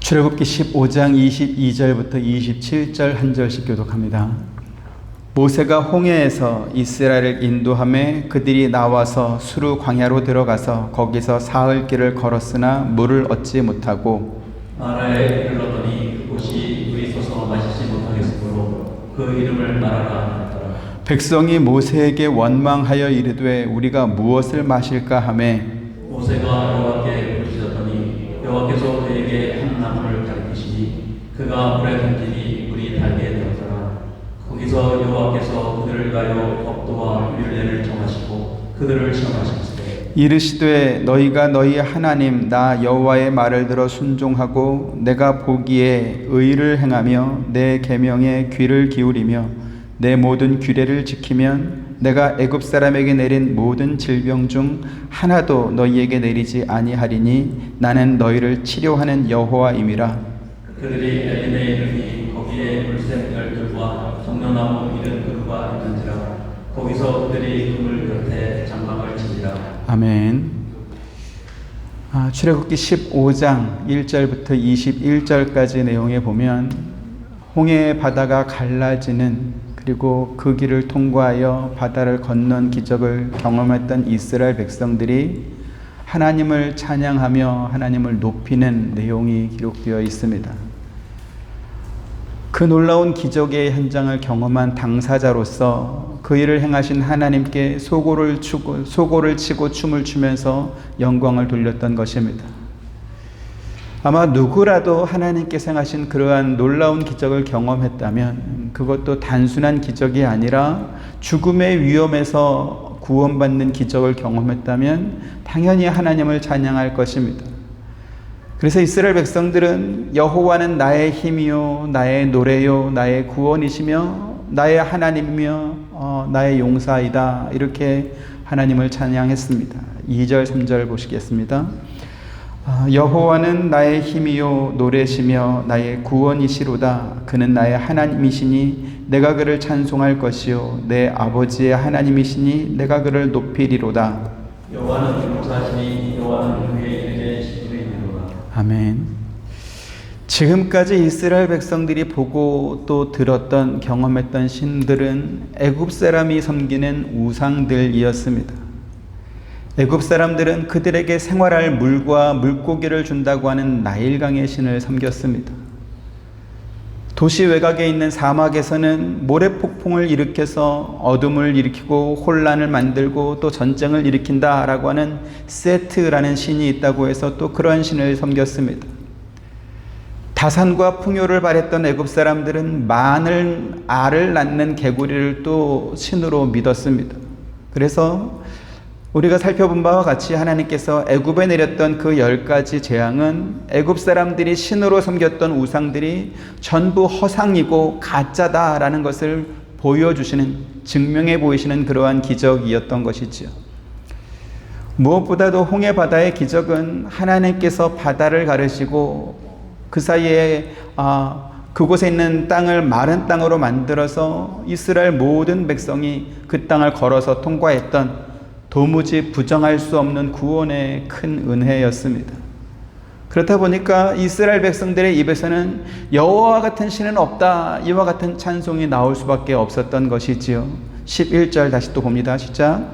출애굽기 15장 22절부터 27절 한 절씩 교독합니다. 모세가 홍해에서 이스라엘을 인도하매 그들이 나와서 수르 광야로 들어가서 거기서 사흘 길을 걸었으나 물을 얻지 못하고 마라에 이르렀더니 그곳이 물이 솟아 마시지 못하겠으므로 그 이름을 마라라 하였더라. 백성이 모세에게 원망하여 이르되 우리가 무엇을 마실까 하매 모세가 여호와께 부르짖었더니 여호와께서 그에게 한 나무를 가리키시니 그가 물에 던지니 물이 달게 되었더라. 거기서 여호와께서 그들을 위하여 법도와 율례를 정하시고 그들을 시험하시되 이르시되 너희가 너희 하나님 나 여호와의 말을 들어 순종하고 내가 보기에 의를 행하며 내 계명에 귀를 기울이며 내 모든 규례를 지키면 내가 애굽 사람에게 내린 모든 질병 중 하나도 너희에게 내리지 아니하리니 나는 너희를 치료하는 여호와임이라. 그들이 엘림에 이르니 거기에 물샘 열들과 정려나무 이른 그루가 있는지라. 거기서 그들이 그물 곁에 장막을 치니라. 아멘. 출애굽기 15장 1절부터 21절까지 내용에 보면 홍해의 바다가 갈라지는 그리고 그 길을 통과하여 바다를 건넌 기적을 경험했던 이스라엘 백성들이 하나님을 찬양하며 하나님을 높이는 내용이 기록되어 있습니다. 그 놀라운 기적의 현장을 경험한 당사자로서 그 일을 행하신 하나님께 소고를 치고 춤을 추면서 영광을 돌렸던 것입니다. 아마 누구라도 하나님께서 행하신 그러한 놀라운 기적을 경험했다면 그것도 단순한 기적이 아니라 죽음의 위험에서 구원받는 기적을 경험했다면 당연히 하나님을 찬양할 것입니다. 그래서 이스라엘 백성들은 여호와는 나의 힘이요 나의 노래요 나의 구원이시며 나의 하나님이며 나의 용사이다 이렇게 하나님을 찬양했습니다. 2절 3절 보시겠습니다. 여호와는 나의 힘이요 노래시며 나의 구원이시로다. 그는 나의 하나님이시니 내가 그를 찬송할 것이요 내 아버지의 하나님이시니 내가 그를 높이리로다. 여호와는 용사시니 여호와는 그의 이름에 신들이 있느니라. 아멘. 지금까지 이스라엘 백성들이 보고 또 들었던 경험했던 신들은 애굽 사람이 섬기는 우상들이었습니다. 애굽 사람들은 그들에게 생활할 물과 물고기를 준다고 하는 나일강의 신을 섬겼습니다. 도시 외곽에 있는 사막에서는 모래폭풍을 일으켜서 어둠을 일으키고 혼란을 만들고 또 전쟁을 일으킨다라고 하는 세트라는 신이 있다고 해서 또 그러한 신을 섬겼습니다. 다산과 풍요를 바랬던 애굽 사람들은 많은 알을 낳는 개구리를 또 신으로 믿었습니다. 그래서 우리가 살펴본 바와 같이 하나님께서 애굽에 내렸던 그 10가지 재앙은 애굽 사람들이 신으로 섬겼던 우상들이 전부 허상이고 가짜다라는 것을 보여주시는, 증명해 보이시는 그러한 기적이었던 것이지요. 무엇보다도 홍해 바다의 기적은 하나님께서 바다를 가르시고 그 사이에 그곳에 있는 땅을 마른 땅으로 만들어서 이스라엘 모든 백성이 그 땅을 걸어서 통과했던 도무지 부정할 수 없는 구원의 큰 은혜였습니다. 그렇다 보니까 이스라엘 백성들의 입에서는 여호와 같은 신은 없다 이와 같은 찬송이 나올 수밖에 없었던 것이지요. 11절 다시 또 봅니다. 시작.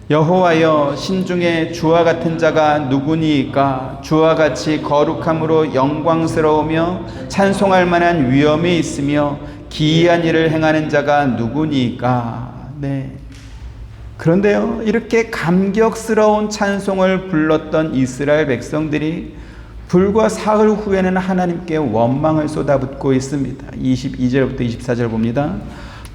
여호와여 신중에 주와 같은 자가 누구니이까 주와 같이 거룩함으로 영광스러우며 찬송할 만한 위엄이 있으며 기이한 일을 행하는 자가 누구니이까. 네. 그런데요, 이렇게 감격스러운 찬송을 불렀던 이스라엘 백성들이 불과 사흘 후에는 하나님께 원망을 쏟아붓고 있습니다. 22절부터 24절 봅니다.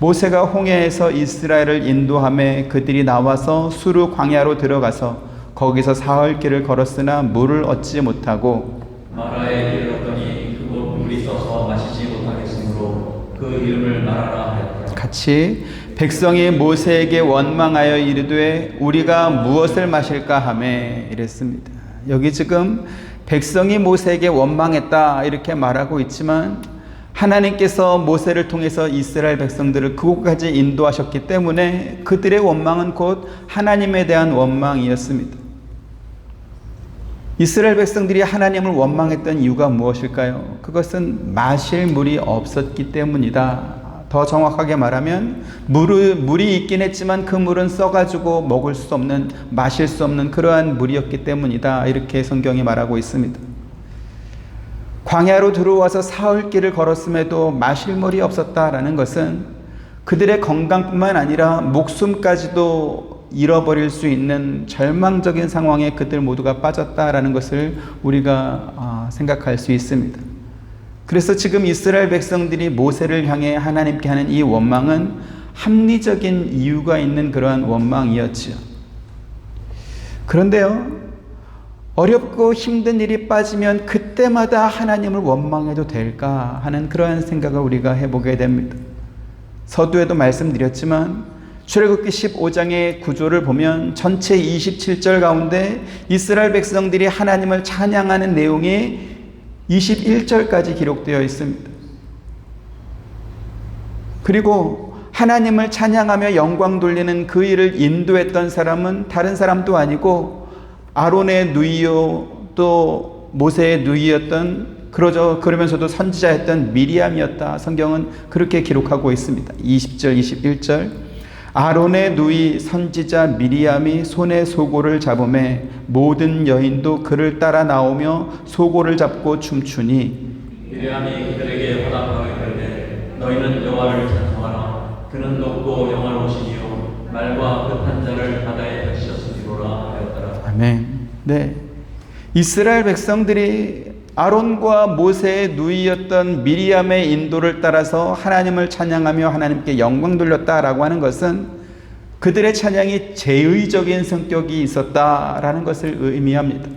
모세가 홍해에서 이스라엘을 인도하매 그들이 나와서 수르 광야로 들어가서 거기서 사흘 길을 걸었으나 물을 얻지 못하고 마라에 이르렀더니 그곳 물이 솟아 마시지 못하겠으므로 그 이름을 마라라 하였더라. 같이 백성이 모세에게 원망하여 이르되 우리가 무엇을 마실까 하매 이랬습니다. 여기 지금 백성이 모세에게 원망했다 이렇게 말하고 있지만 하나님께서 모세를 통해서 이스라엘 백성들을 그곳까지 인도하셨기 때문에 그들의 원망은 곧 하나님에 대한 원망이었습니다. 이스라엘 백성들이 하나님을 원망했던 이유가 무엇일까요? 그것은 마실 물이 없었기 때문이다. 더 정확하게 말하면 물이 있긴 했지만 그 물은 써가지고 먹을 수 없는, 마실 수 없는 그러한 물이었기 때문이다. 이렇게 성경이 말하고 있습니다. 광야로 들어와서 사흘길을 걸었음에도 마실 물이 없었다라는 것은 그들의 건강뿐만 아니라 목숨까지도 잃어버릴 수 있는 절망적인 상황에 그들 모두가 빠졌다라는 것을 우리가 생각할 수 있습니다. 그래서 지금 이스라엘 백성들이 모세를 향해 하나님께 하는 이 원망은 합리적인 이유가 있는 그러한 원망이었지요. 그런데요, 어렵고 힘든 일이 빠지면 그때마다 하나님을 원망해도 될까 하는 그러한 생각을 우리가 해보게 됩니다. 서두에도 말씀드렸지만 출애굽기 15장의 구조를 보면 전체 27절 가운데 이스라엘 백성들이 하나님을 찬양하는 내용이 21절까지 기록되어 있습니다. 그리고 하나님을 찬양하며 영광 돌리는 그 일을 인도했던 사람은 다른 사람도 아니고 아론의 누이요 또 모세의 누이였던 그러면서도 선지자였던 미리암이었다. 성경은 그렇게 기록하고 있습니다. 20절 21절 아론의 누이 선지자 미리암이 손에 소고를 잡음에 모든 여인도 그를 따라 나오며 소고를 잡고 춤추니 미리암이 그들에게 화답하여 이르되 너희는 여호와를 찬송하라. 그는 높고 영화로우시니요 말과 끝한 자를 바다에 던지셨으리로라 하였더라. 아멘. 네, 이스라엘 백성들이 아론과 모세의 누이였던 미리암의 인도를 따라서 하나님을 찬양하며 하나님께 영광 돌렸다라고 하는 것은 그들의 찬양이 제의적인 성격이 있었다라는 것을 의미합니다.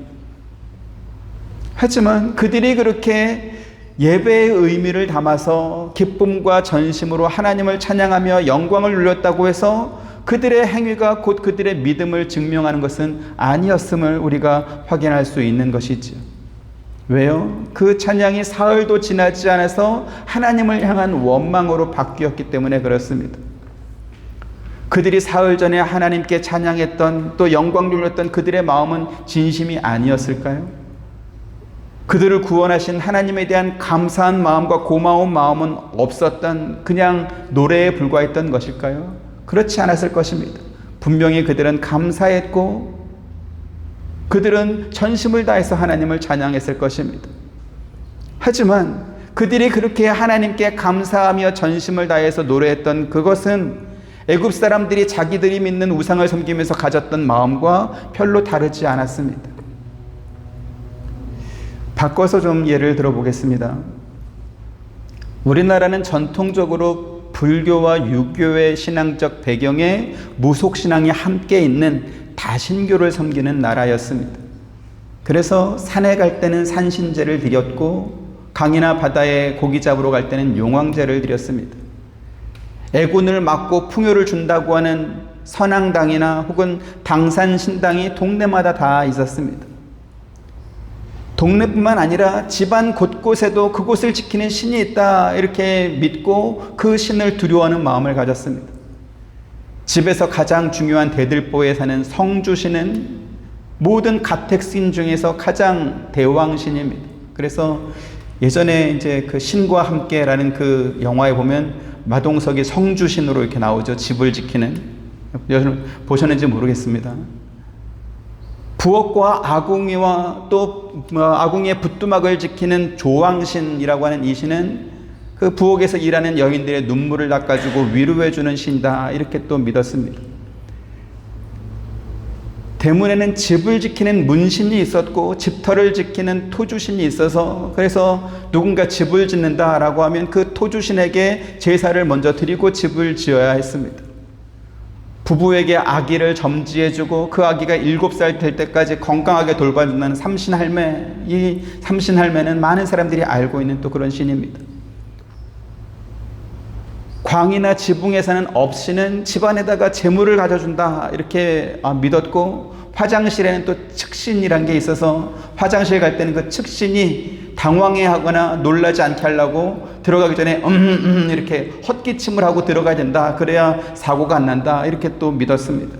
하지만 그들이 그렇게 예배의 의미를 담아서 기쁨과 전심으로 하나님을 찬양하며 영광을 누렸다고 해서 그들의 행위가 곧 그들의 믿음을 증명하는 것은 아니었음을 우리가 확인할 수 있는 것이지요. 왜요? 그 찬양이 사흘도 지나지 않아서 하나님을 향한 원망으로 바뀌었기 때문에 그렇습니다. 그들이 사흘 전에 하나님께 찬양했던 또 영광 돌렸던 그들의 마음은 진심이 아니었을까요? 그들을 구원하신 하나님에 대한 감사한 마음과 고마운 마음은 없었던 그냥 노래에 불과했던 것일까요? 그렇지 않았을 것입니다. 분명히 그들은 감사했고 그들은 전심을 다해서 하나님을 찬양했을 것입니다. 하지만 그들이 그렇게 하나님께 감사하며 전심을 다해서 노래했던 그것은 애굽 사람들이 자기들이 믿는 우상을 섬기면서 가졌던 마음과 별로 다르지 않았습니다. 바꿔서 좀 예를 들어보겠습니다. 우리나라는 전통적으로 불교와 유교의 신앙적 배경에 무속신앙이 함께 있는 다신교를 섬기는 나라였습니다. 그래서 산에 갈 때는 산신제를 드렸고 강이나 바다에 고기 잡으러 갈 때는 용왕제를 드렸습니다. 애군을 막고 풍요를 준다고 하는 선앙당이나 혹은 당산신당이 동네마다 다 있었습니다. 동네뿐만 아니라 집안 곳곳에도 그곳을 지키는 신이 있다 이렇게 믿고 그 신을 두려워하는 마음을 가졌습니다. 집에서 가장 중요한 대들보에 사는 성주신은 모든 가택신 중에서 가장 대왕신입니다. 그래서 예전에 이제 그 신과 함께라는 그 영화에 보면 마동석이 성주신으로 이렇게 나오죠. 집을 지키는. 여러분 보셨는지 모르겠습니다. 부엌과 아궁이와 또 아궁이의 붓두막을 지키는 조왕신이라고 하는 이 신은 그 부엌에서 일하는 여인들의 눈물을 닦아주고 위로해주는 신이다 이렇게 또 믿었습니다. 대문에는 집을 지키는 문신이 있었고 집터를 지키는 토주신이 있어서 그래서 누군가 집을 짓는다라고 하면 그 토주신에게 제사를 먼저 드리고 집을 지어야 했습니다. 부부에게 아기를 점지해주고 그 아기가 7살 될 때까지 건강하게 돌봐준다는 삼신할매, 이 삼신할매는 많은 사람들이 알고 있는 또 그런 신입니다. 광이나 지붕에 사는 업신은 집안에다가 재물을 가져준다 이렇게 믿었고 화장실에는 또 측신이란 게 있어서 화장실 갈 때는 그 측신이 당황해하거나 놀라지 않게 하려고 들어가기 전에 이렇게 헛기침을 하고 들어가야 된다. 그래야 사고가 안 난다. 이렇게 또 믿었습니다.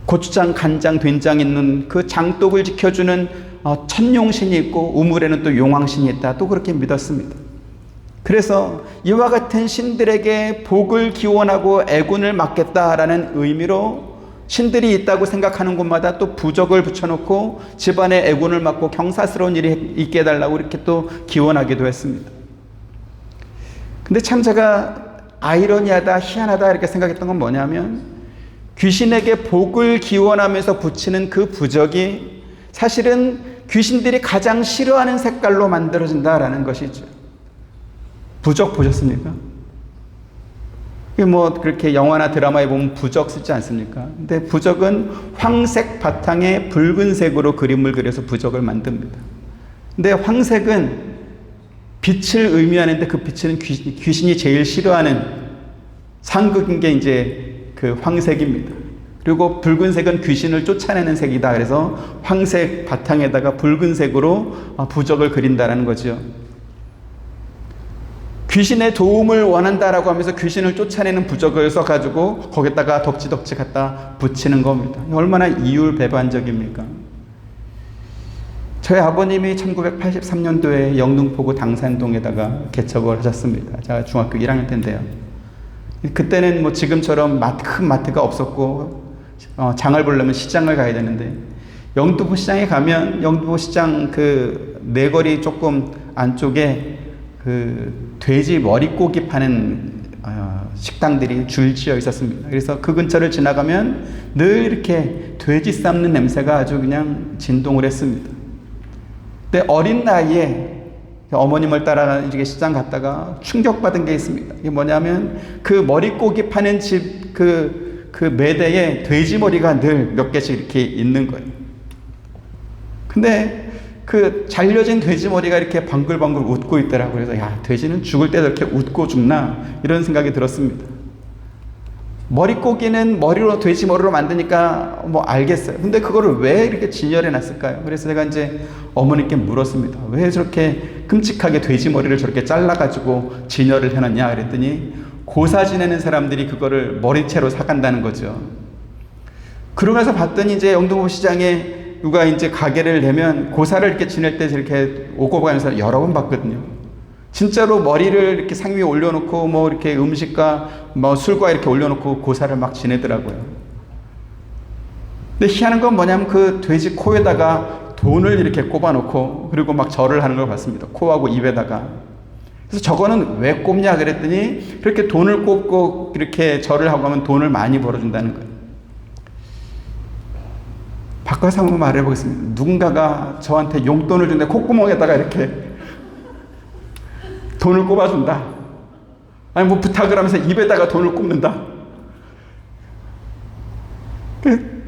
고추장, 간장, 된장 있는 그 장독을 지켜주는 천룡신이 있고 우물에는 또 용왕신이 있다. 또 그렇게 믿었습니다. 그래서 이와 같은 신들에게 복을 기원하고 애군을 맡겠다라는 의미로 신들이 있다고 생각하는 곳마다 또 부적을 붙여놓고 집안에 애군을 맡고 경사스러운 일이 있게 해달라고 이렇게 또 기원하기도 했습니다. 근데 참 제가 아이러니하다, 희한하다 이렇게 생각했던 건 뭐냐면 귀신에게 복을 기원하면서 붙이는 그 부적이 사실은 귀신들이 가장 싫어하는 색깔로 만들어진다라는 것이죠. 부적 보셨습니까? 뭐 그렇게 영화나 드라마에 보면 부적 쓰지 않습니까? 근데 부적은 황색 바탕에 붉은색으로 그림을 그려서 부적을 만듭니다. 근데 황색은 빛을 의미하는데 그 빛은 귀신이 제일 싫어하는 상극인 게 이제 그 황색입니다. 그리고 붉은색은 귀신을 쫓아내는 색이다. 그래서 황색 바탕에다가 붉은색으로 부적을 그린다는 거죠. 귀신의 도움을 원한다라고 하면서 귀신을 쫓아내는 부적을 써가지고 거기다가 덕지덕지 갖다 붙이는 겁니다. 얼마나 이율배반적입니까? 저희 아버님이 1983년도에 영등포구 당산동에다가 개척을 하셨습니다. 제가 중학교 1학년 때인데요. 그때는 뭐 지금처럼 큰 마트가 없었고 장을 보려면 시장을 가야 되는데 영등포 시장에 가면 영등포 시장 그 내거리 조금 안쪽에 그 돼지 머릿고기 파는 식당들이 줄지어 있었습니다. 그래서 그 근처를 지나가면 늘 이렇게 돼지 삶는 냄새가 아주 그냥 진동을 했습니다. 근데 어린 나이에 어머님을 따라 이렇게 시장 갔다가 충격받은 게 있습니다. 이게 뭐냐면 그 머릿고기 파는 집 그 매대에 돼지 머리가 늘 몇 개씩 이렇게 있는 거예요. 근데 그 잘려진 돼지 머리가 이렇게 방글방글 웃고 있더라고요. 그래서 야, 돼지는 죽을 때도 이렇게 웃고 죽나? 이런 생각이 들었습니다. 머릿고기는 머리로 돼지 머리로 만드니까 뭐 알겠어요. 근데 그거를 왜 이렇게 진열해 놨을까요? 그래서 제가 이제 어머니께 물었습니다. 왜 저렇게 끔찍하게 돼지 머리를 저렇게 잘라가지고 진열을 해놨냐? 그랬더니 고사 지내는 사람들이 그거를 머리채로 사간다는 거죠. 그러면서 봤더니 이제 영등포 시장에 누가 이제 가게를 내면 고사를 이렇게 지낼 때 이렇게 오고 가면서 여러 번 봤거든요. 진짜로 머리를 이렇게 상 위에 올려놓고 뭐 이렇게 음식과 뭐 술과 이렇게 올려놓고 고사를 막 지내더라고요. 근데 희한한 건 뭐냐면 그 돼지 코에다가 돈을 이렇게 꼽아놓고 그리고 막 절을 하는 걸 봤습니다. 코하고 입에다가. 그래서 저거는 왜 꼽냐 그랬더니 그렇게 돈을 꼽고 이렇게 절을 하고 하면 돈을 많이 벌어준다는 거예요. 바꿔서 한번 말해보겠습니다. 누군가가 저한테 용돈을 주는데 콧구멍에다가 이렇게 돈을 꼽아준다. 아니 뭐 부탁을 하면서 입에다가 돈을 꼽는다.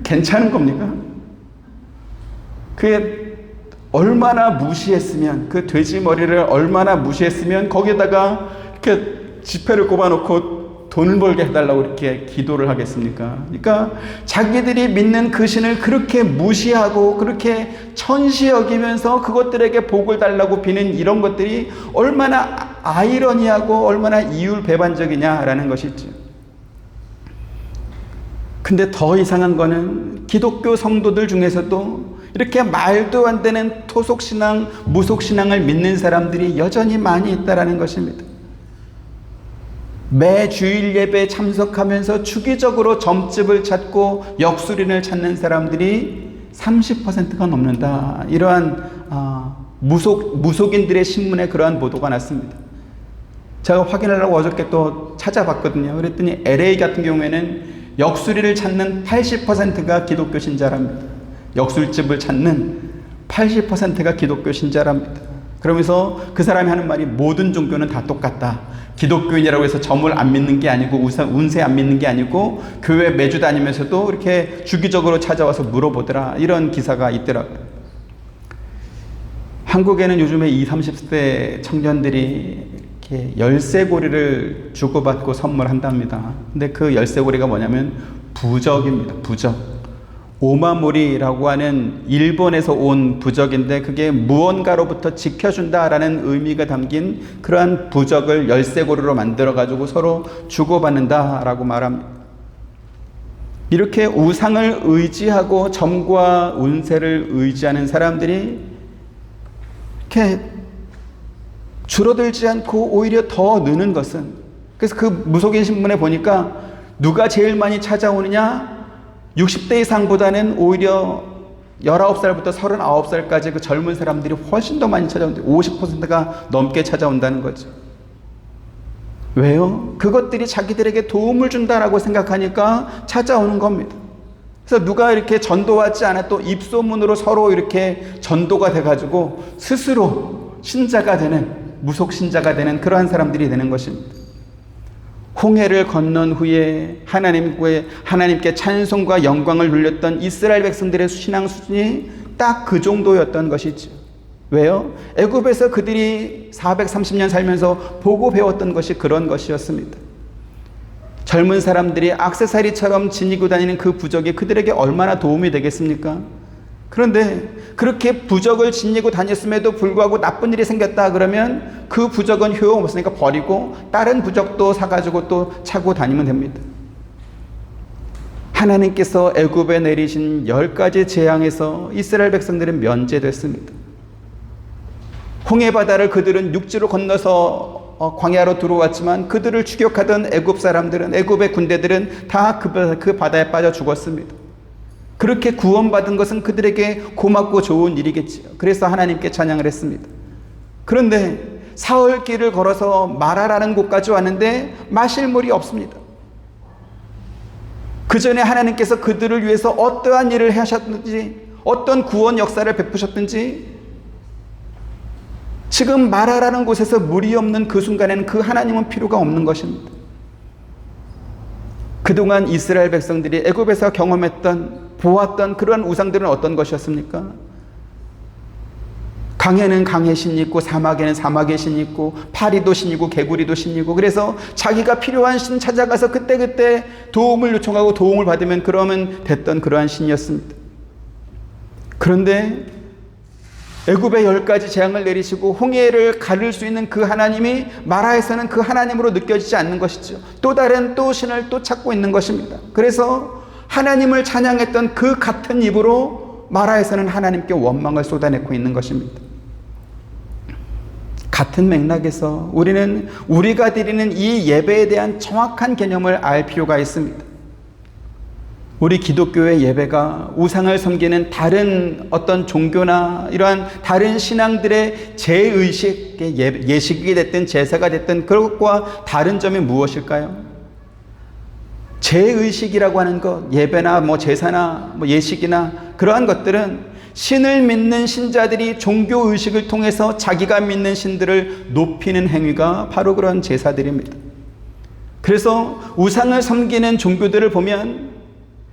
괜찮은 겁니까? 그게 얼마나 무시했으면 그 돼지 머리를 얼마나 무시했으면 거기에다가 이렇게 지폐를 꼽아놓고 돈을 벌게 해달라고 이렇게 기도를 하겠습니까? 그러니까 자기들이 믿는 그 신을 그렇게 무시하고 그렇게 천시 여기면서 그것들에게 복을 달라고 비는 이런 것들이 얼마나 아이러니하고 얼마나 이율배반적이냐라는 것이죠. 근데 더 이상한 거는 기독교 성도들 중에서도 이렇게 말도 안 되는 토속신앙, 무속신앙을 믿는 사람들이 여전히 많이 있다는 것입니다. 매 주일 예배에 참석하면서 주기적으로 점집을 찾고 역술인을 찾는 사람들이 30%가 넘는다. 이러한 무속인들의 신문에 그러한 보도가 났습니다. 제가 확인하려고 어저께 또 찾아봤거든요. 그랬더니 LA 같은 경우에는 역술인을 찾는 80%가 기독교 신자랍니다. 역술집을 찾는 80%가 기독교 신자랍니다. 그러면서 그 사람이 하는 말이 모든 종교는 다 똑같다. 기독교인이라고 해서 점을 안 믿는 게 아니고 운세 안 믿는 게 아니고 교회 매주 다니면서도 이렇게 주기적으로 찾아와서 물어보더라. 이런 기사가 있더라고요. 한국에는 요즘에 20, 30대 청년들이 이렇게 열쇠고리를 주고받고 선물한답니다. 근데 그 열쇠고리가 뭐냐면 부적입니다. 부적. 오마모리라고 하는 일본에서 온 부적인데 그게 무언가로부터 지켜준다라는 의미가 담긴 그러한 부적을 열쇠고리로 만들어가지고 서로 주고받는다라고 말합니다. 이렇게 우상을 의지하고 점과 운세를 의지하는 사람들이 이렇게 줄어들지 않고 오히려 더 느는 것은, 그래서 그 무속인 신문에 보니까 누가 제일 많이 찾아오느냐, 60대 이상보다는 오히려 19살부터 39살까지 그 젊은 사람들이 훨씬 더 많이 찾아오는데 50%가 넘게 찾아온다는 거죠. 왜요? 그것들이 자기들에게 도움을 준다라고 생각하니까 찾아오는 겁니다. 그래서 누가 이렇게 전도하지 않아도 입소문으로 서로 이렇게 전도가 돼가지고 스스로 신자가 되는, 무속 신자가 되는 그러한 사람들이 되는 것입니다. 홍해를 건넌 후에 하나님께 찬송과 영광을 돌렸던 이스라엘 백성들의 신앙 수준이 딱 그 정도였던 것이죠. 왜요? 애굽에서 그들이 430년 살면서 보고 배웠던 것이 그런 것이었습니다. 젊은 사람들이 액세서리처럼 지니고 다니는 그 부적이 그들에게 얼마나 도움이 되겠습니까? 그런데 그렇게 부적을 지니고 다녔음에도 불구하고 나쁜 일이 생겼다 그러면 그 부적은 효용없으니까 버리고 다른 부적도 사가지고 또 차고 다니면 됩니다. 하나님께서 애굽에 내리신 10가지 재앙에서 이스라엘 백성들은 면제됐습니다. 홍해바다를 그들은 육지로 건너서 광야로 들어왔지만 그들을 추격하던 애굽 사람들은, 애굽의 군대들은 다 그 바다에 빠져 죽었습니다. 그렇게 구원받은 것은 그들에게 고맙고 좋은 일이겠지요. 그래서 하나님께 찬양을 했습니다. 그런데 사흘길을 걸어서 마라라는 곳까지 왔는데 마실 물이 없습니다. 그 전에 하나님께서 그들을 위해서 어떠한 일을 하셨는지, 어떤 구원 역사를 베푸셨든지, 지금 마라라는 곳에서 물이 없는 그 순간에는 그 하나님은 필요가 없는 것입니다. 그동안 이스라엘 백성들이 애굽에서 경험했던, 보았던 그러한 우상들은 어떤 것이었습니까? 강에는 강의 신이 있고 사막에는 사막의 신이 있고 파리도 신이고 개구리도 신이고, 그래서 자기가 필요한 신 찾아가서 그때그때 도움을 요청하고 도움을 받으면 그러면 됐던 그러한 신이었습니다. 그런데 애굽에 10가지 재앙을 내리시고 홍해를 가를 수 있는 그 하나님이 마라에서는 그 하나님으로 느껴지지 않는 것이죠. 또 다른 또 신을 또 찾고 있는 것입니다. 그래서 하나님을 찬양했던 그 같은 입으로 마라에서는 하나님께 원망을 쏟아내고 있는 것입니다. 같은 맥락에서 우리는 우리가 드리는 이 예배에 대한 정확한 개념을 알 필요가 있습니다. 우리 기독교의 예배가 우상을 섬기는 다른 어떤 종교나 이러한 다른 신앙들의 제의식, 예식이 됐든 제사가 됐든 그것과 다른 점이 무엇일까요? 제의식이라고 하는 것, 예배나 제사나 예식이나 그러한 것들은 신을 믿는 신자들이 종교의식을 통해서 자기가 믿는 신들을 높이는 행위가 바로 그런 제사들입니다. 그래서 우상을 섬기는 종교들을 보면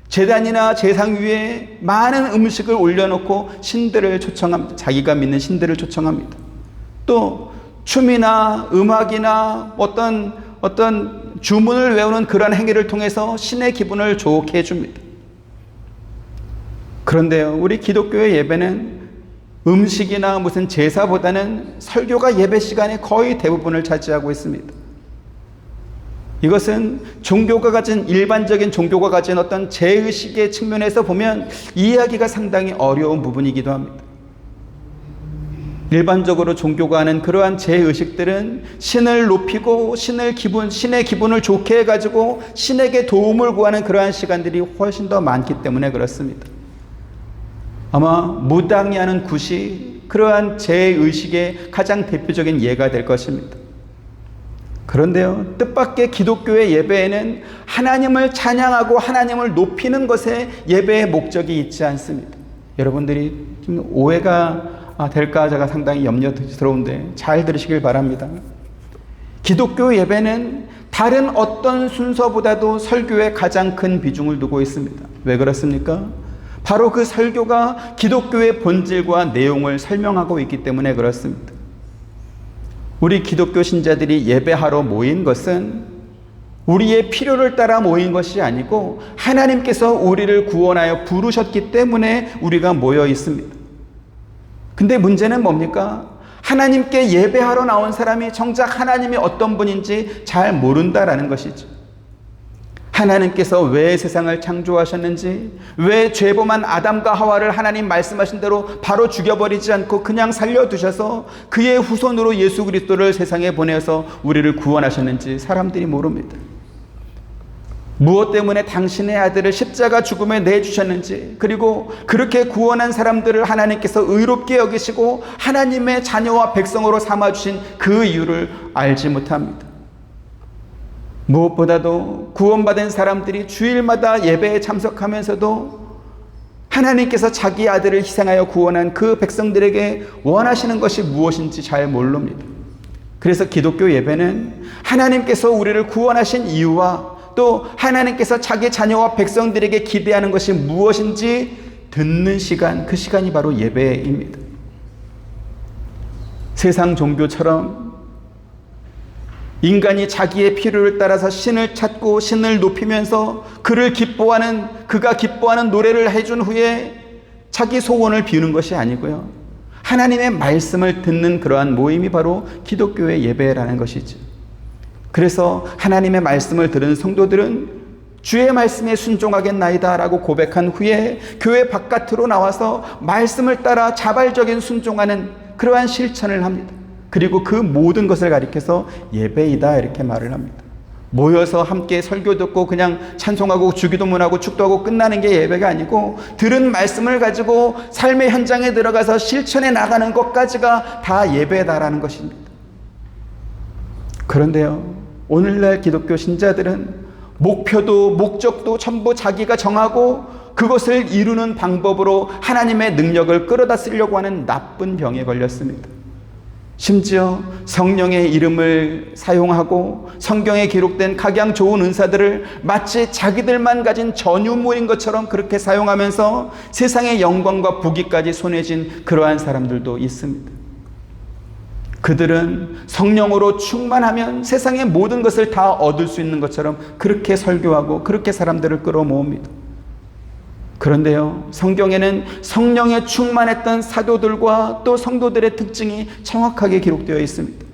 제단이나 제상 위에 많은 음식을 올려놓고 신들을 초청합니다. 자기가 믿는 신들을 초청합니다. 또 춤이나 음악이나 어떤 주문을 외우는 그런 행위를 통해서 신의 기분을 좋게 해줍니다. 그런데요, 우리 기독교의 예배는 음식이나 무슨 제사보다는 설교가 예배 시간에 거의 대부분을 차지하고 있습니다. 이것은 일반적인 종교가 가진 어떤 제의식의 측면에서 보면 이해하기가 상당히 어려운 부분이기도 합니다. 일반적으로 종교가 하는 그러한 제의식들은 신을 높이고 신의 기분을 좋게 해가지고 신에게 도움을 구하는 그러한 시간들이 훨씬 더 많기 때문에 그렇습니다. 아마 무당이 하는 굿이 그러한 제의식의 가장 대표적인 예가 될 것입니다. 그런데요, 뜻밖의 기독교의 예배에는 하나님을 찬양하고 하나님을 높이는 것에 예배의 목적이 있지 않습니다. 여러분들이 좀 오해가 될까 제가 상당히 염려스러운데 잘 들으시길 바랍니다. 기독교 예배는 다른 어떤 순서보다도 설교에 가장 큰 비중을 두고 있습니다. 왜 그렇습니까? 바로 그 설교가 기독교의 본질과 내용을 설명하고 있기 때문에 그렇습니다. 우리 기독교 신자들이 예배하러 모인 것은 우리의 필요를 따라 모인 것이 아니고 하나님께서 우리를 구원하여 부르셨기 때문에 우리가 모여 있습니다. 근데 문제는 뭡니까? 하나님께 예배하러 나온 사람이 정작 하나님이 어떤 분인지 잘 모른다라는 것이죠. 하나님께서 왜 세상을 창조하셨는지, 왜 죄범한 아담과 하와를 하나님 말씀하신 대로 바로 죽여버리지 않고 그냥 살려두셔서 그의 후손으로 예수 그리스도를 세상에 보내서 우리를 구원하셨는지 사람들이 모릅니다. 무엇 때문에 당신의 아들을 십자가 죽음에 내주셨는지, 그리고 그렇게 구원한 사람들을 하나님께서 의롭게 여기시고 하나님의 자녀와 백성으로 삼아주신 그 이유를 알지 못합니다. 무엇보다도 구원받은 사람들이 주일마다 예배에 참석하면서도 하나님께서 자기 아들을 희생하여 구원한 그 백성들에게 원하시는 것이 무엇인지 잘 모릅니다. 그래서 기독교 예배는 하나님께서 우리를 구원하신 이유와 또 하나님께서 자기 자녀와 백성들에게 기대하는 것이 무엇인지 듣는 시간, 그 시간이 바로 예배입니다. 세상 종교처럼 인간이 자기의 필요를 따라서 신을 찾고 신을 높이면서 그가 기뻐하는 노래를 해준 후에 자기 소원을 비우는 것이 아니고요, 하나님의 말씀을 듣는 그러한 모임이 바로 기독교의 예배라는 것이죠. 그래서 하나님의 말씀을 들은 성도들은 주의 말씀에 순종하겠나이다 라고 고백한 후에 교회 바깥으로 나와서 말씀을 따라 자발적인 순종하는 그러한 실천을 합니다. 그리고 그 모든 것을 가리켜서 예배이다 이렇게 말을 합니다. 모여서 함께 설교 듣고 그냥 찬송하고 주기도문하고 축도하고 끝나는 게 예배가 아니고, 들은 말씀을 가지고 삶의 현장에 들어가서 실천해 나가는 것까지가 다 예배다라는 것입니다. 그런데요, 오늘날 기독교 신자들은 목표도 목적도 전부 자기가 정하고 그것을 이루는 방법으로 하나님의 능력을 끌어다 쓰려고 하는 나쁜 병에 걸렸습니다. 심지어 성령의 이름을 사용하고 성경에 기록된 각양 좋은 은사들을 마치 자기들만 가진 전유물인 것처럼 그렇게 사용하면서 세상의 영광과 부귀까지 손에 쥔 그러한 사람들도 있습니다. 그들은 성령으로 충만하면 세상의 모든 것을 다 얻을 수 있는 것처럼 그렇게 설교하고 그렇게 사람들을 끌어모읍니다. 그런데요, 성경에는 성령에 충만했던 사도들과 또 성도들의 특징이 정확하게 기록되어 있습니다.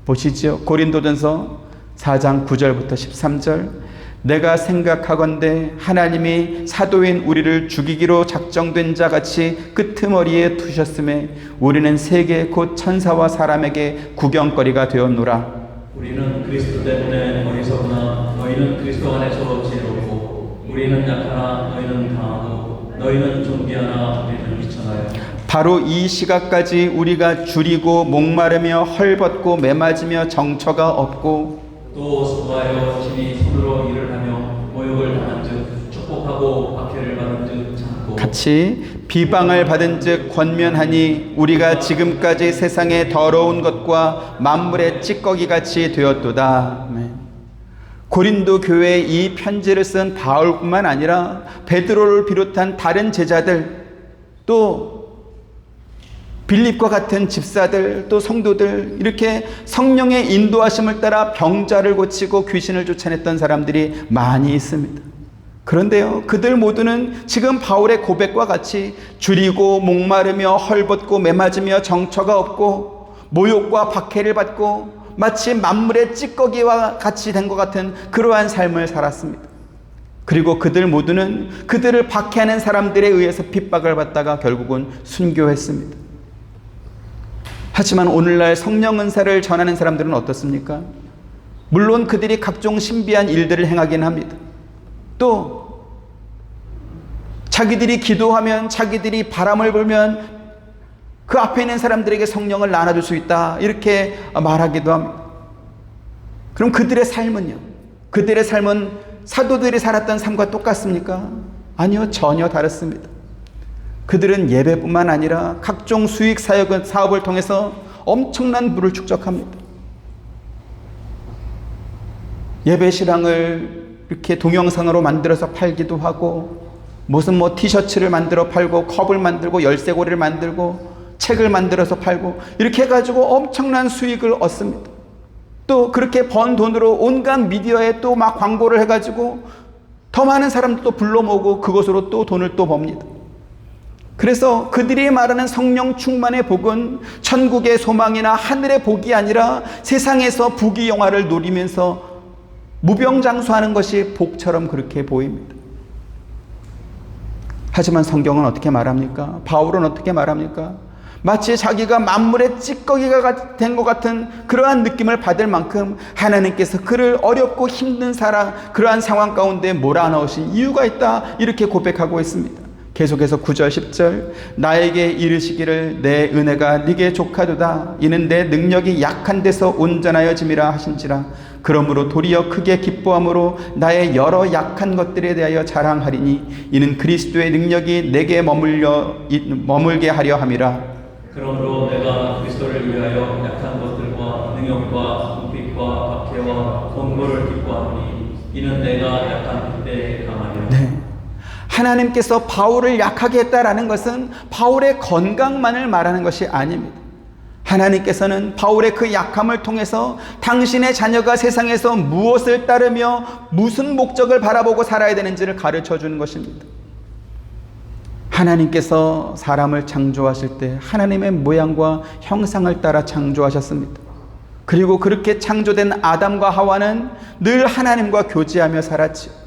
보시죠. 고린도전서 4장 9절부터 13절. 내가 생각하건대 하나님이 사도인 우리를 죽이기로 작정된 자 같이 끄트머리에 두셨음에 우리는 세계 곧 천사와 사람에게 구경거리가 되었노라. 우리는 그리스도 때문에 어리석으나 너희는 그리스도 안에서 지혜롭고, 우리는 약하나 너희는 강하고, 너희는 존귀하나 우리는 비천하여. 바로 이 시각까지 우리가 줄이고 목마르며 헐벗고 매맞으며 정처가 없고, 또 수고하여 친히 손으로 일을 하며 모욕을 당한 즉 축복하고 박해를 받은 즉 참고, 같이 비방을 받은 즉 권면하니 우리가 지금까지 세상의 더러운 것과 만물의 찌꺼기같이 되었도다. 아멘. 고린도 교회에 이 편지를 쓴 바울뿐만 아니라 베드로를 비롯한 다른 제자들, 또 빌립과 같은 집사들, 또 성도들, 이렇게 성령의 인도하심을 따라 병자를 고치고 귀신을 쫓아냈던 사람들이 많이 있습니다. 그런데요, 그들 모두는 지금 바울의 고백과 같이 줄이고 목마르며 헐벗고 매맞으며 정처가 없고 모욕과 박해를 받고 마치 만물의 찌꺼기와 같이 된 것 같은 그러한 삶을 살았습니다. 그리고 그들 모두는 그들을 박해하는 사람들에 의해서 핍박을 받다가 결국은 순교했습니다. 하지만 오늘날 성령 은사를 전하는 사람들은 어떻습니까? 물론 그들이 각종 신비한 일들을 행하긴 합니다. 또 자기들이 기도하면, 자기들이 바람을 불면 그 앞에 있는 사람들에게 성령을 나눠줄 수 있다 이렇게 말하기도 합니다. 그럼 그들의 삶은요? 그들의 삶은 사도들이 살았던 삶과 똑같습니까? 아니요, 전혀 다릅니다. 그들은 예배뿐만 아니라 각종 수익 사업을 통해서 엄청난 부를 축적합니다. 예배 실황을 이렇게 동영상으로 만들어서 팔기도 하고, 무슨 티셔츠를 만들어 팔고, 컵을 만들고, 열쇠고리를 만들고, 책을 만들어서 팔고, 이렇게 해가지고 엄청난 수익을 얻습니다. 또 그렇게 번 돈으로 온갖 미디어에 또 막 광고를 해가지고 더 많은 사람들도 불러 모으고 그것으로 또 돈을 또 법니다. 그래서 그들이 말하는 성령 충만의 복은 천국의 소망이나 하늘의 복이 아니라 세상에서 부귀영화를 누리면서 무병장수하는 것이 복처럼 그렇게 보입니다. 하지만 성경은 어떻게 말합니까? 바울은 어떻게 말합니까? 마치 자기가 만물의 찌꺼기가 된 것 같은 그러한 느낌을 받을 만큼 하나님께서 그를 어렵고 힘든 그러한 상황 가운데 몰아넣으신 이유가 있다, 이렇게 고백하고 있습니다. 계속해서 9절 10절 나에게 이르시기를 내 은혜가 네게 족하도다. 이는 내 능력이 약한 데서 온전하여짐이라 하신지라. 그러므로 도리어 크게 기뻐함으로 나의 여러 약한 것들에 대하여 자랑하리니 이는 그리스도의 능력이 내게 머물게 하려 함이라. 그러므로 내가 그리스도를 위하여 약한 것들과 능력과 궁핍과 박해와 권고를 기뻐하니 이는 내가 약한 그때에 강하리라. 네. 하나님께서 바울을 약하게 했다라는 것은 바울의 건강만을 말하는 것이 아닙니다. 하나님께서는 바울의 그 약함을 통해서 당신의 자녀가 세상에서 무엇을 따르며 무슨 목적을 바라보고 살아야 되는지를 가르쳐 주는 것입니다. 하나님께서 사람을 창조하실 때 하나님의 모양과 형상을 따라 창조하셨습니다. 그리고 그렇게 창조된 아담과 하와는 늘 하나님과 교제하며 살았지요.